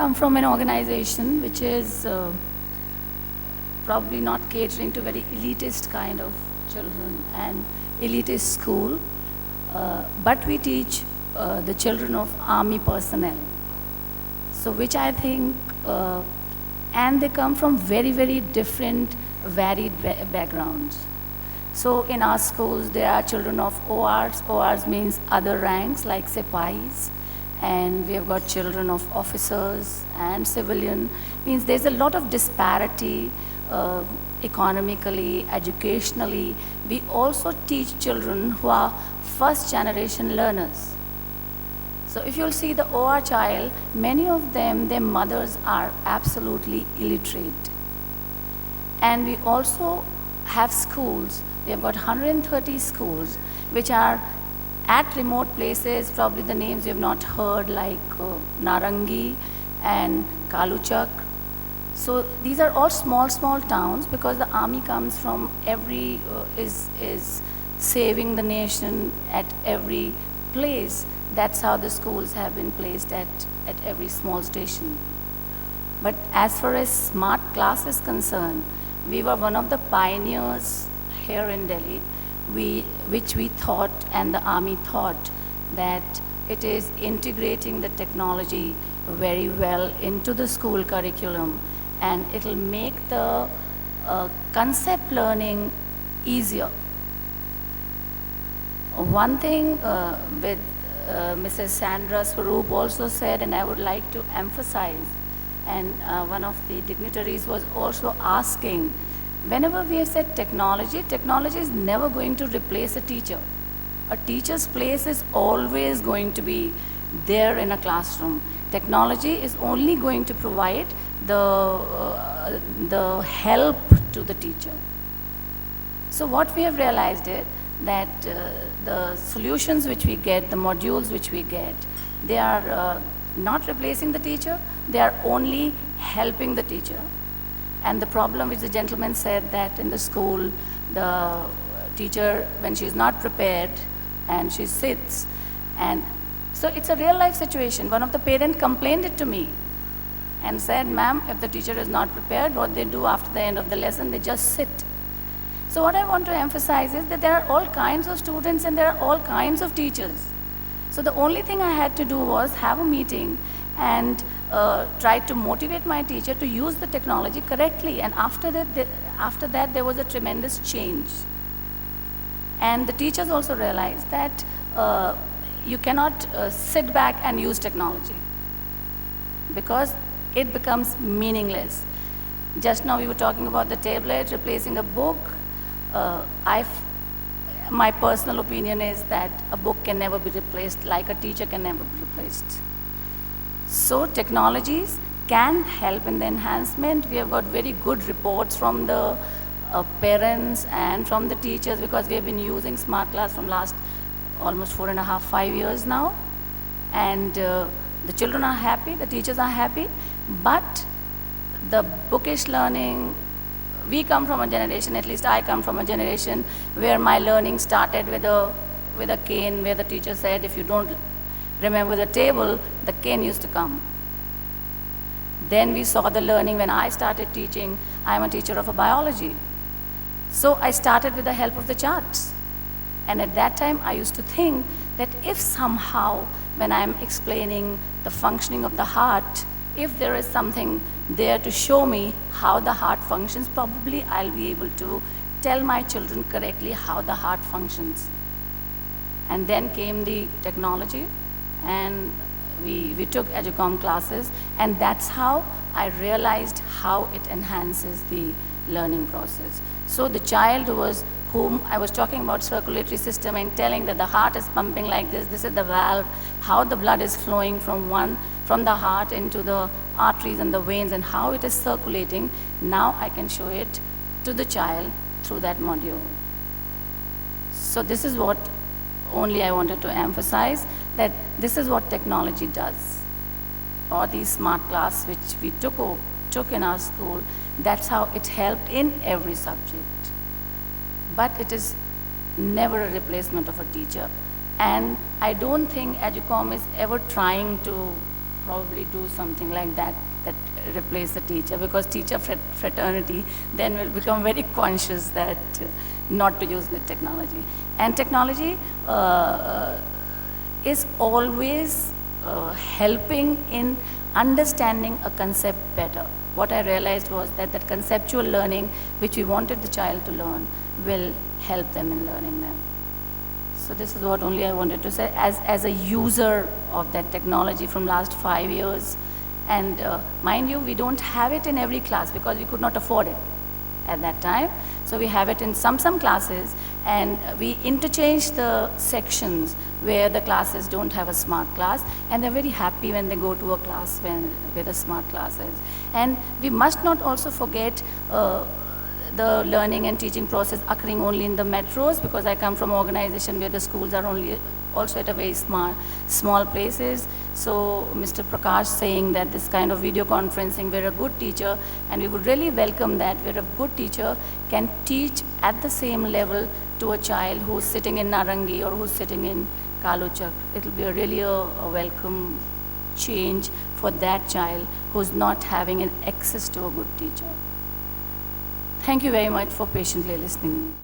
come from an organization which is probably not catering to very elitist kind of children and elitist school, but we teach the children of army personnel. So which I think, and they come from very, very different, varied backgrounds. So in our schools, there are children of ORs. ORs means other ranks, like Sipahis. And we have got children of officers and civilian. Means there's a lot of disparity economically, educationally. We also teach children who are first generation learners. So if you'll see the OR child, many of them, their mothers are absolutely illiterate. And we also have schools. We have got 130 schools which are at remote places, probably the names you have not heard, like Narangi and Kaluchak. So these are all small, small towns, because the army comes from every, is saving the nation at every place. That's how the schools have been placed at every small station. But as far as smart class is concerned, we were one of the pioneers here in Delhi, which we thought, and the army thought, that it is integrating the technology very well into the school curriculum, and it'll make the concept learning easier. One thing with Mrs. Sandra Swaroop also said, and I would like to emphasize, and one of the dignitaries was also asking, whenever we have said technology, technology is never going to replace a teacher. A teacher's place is always going to be there in a classroom. Technology is only going to provide the help to the teacher. So what we have realized is that the solutions which we get, the modules which we get, they are not replacing the teacher, they are only helping the teacher. And the problem which the gentleman said, that in the school, the teacher, when she's not prepared and she sits, and so it's a real life situation. One of the parents complained it to me and said, ma'am, if the teacher is not prepared, what they do after the end of the lesson, they just sit. So what I want to emphasize is that there are all kinds of students and there are all kinds of teachers. So the only thing I had to do was have a meeting and try to motivate my teacher to use the technology correctly. And after that, there was a tremendous change. And the teachers also realized that you cannot sit back and use technology, because it becomes meaningless. Just now we were talking about the tablet replacing a book. My personal opinion is that a book can never be replaced, like a teacher can never be replaced. So technologies can help in the enhancement. We have got very good reports from the parents and from the teachers, because we have been using smart class from last almost 4.5, 5 years now. And the children are happy, the teachers are happy, but the bookish learning, we come from a generation, at least I come from a generation, where my learning started with a cane, where the teacher said, if you don't remember the table, the cane used to come. Then we saw the learning when I started teaching. I'm a teacher of biology. So I started with the help of the charts. And at that time, I used to think that if somehow, when I'm explaining the functioning of the heart, if there is something there to show me how the heart functions, probably I'll be able to tell my children correctly how the heart functions. And then came the technology, and we took EduCom classes, and that's how I realized how it enhances the learning process. So the child whom I was talking about circulatory system and telling that the heart is pumping like this is the valve, how the blood is flowing from the heart into the arteries and the veins, and how it is circulating. Now I can show it to the child through that module. So this is what only I wanted to emphasize, that this is what technology does. Or the smart class which we took in our school, that's how it helped in every subject. But it is never a replacement of a teacher. And I don't think EduCom is ever trying to probably do something like that, that replace the teacher, because teacher fraternity then will become very conscious that not to use the technology. And technology is always helping in understanding a concept better. What I realized was that that conceptual learning which we wanted the child to learn will help them in learning them. So this is what only I wanted to say as a user of that technology from last 5 years. And mind you, we don't have it in every class because we could not afford it at that time. So we have it in some classes, and we interchange the sections where the classes don't have a smart class, and they're very happy when they go to a class where the smart class is. And we must not also forget the learning and teaching process occurring only in the metros, because I come from an organization where the schools are only also at a very small places. So Mr. Prakash saying that this kind of video conferencing, where a good teacher, and we would really welcome that, where a good teacher can teach at the same level to a child who's sitting in Narangi or who's sitting in Kaluchak. It will be really a welcome change for that child who's not having an access to a good teacher. Thank you very much for patiently listening.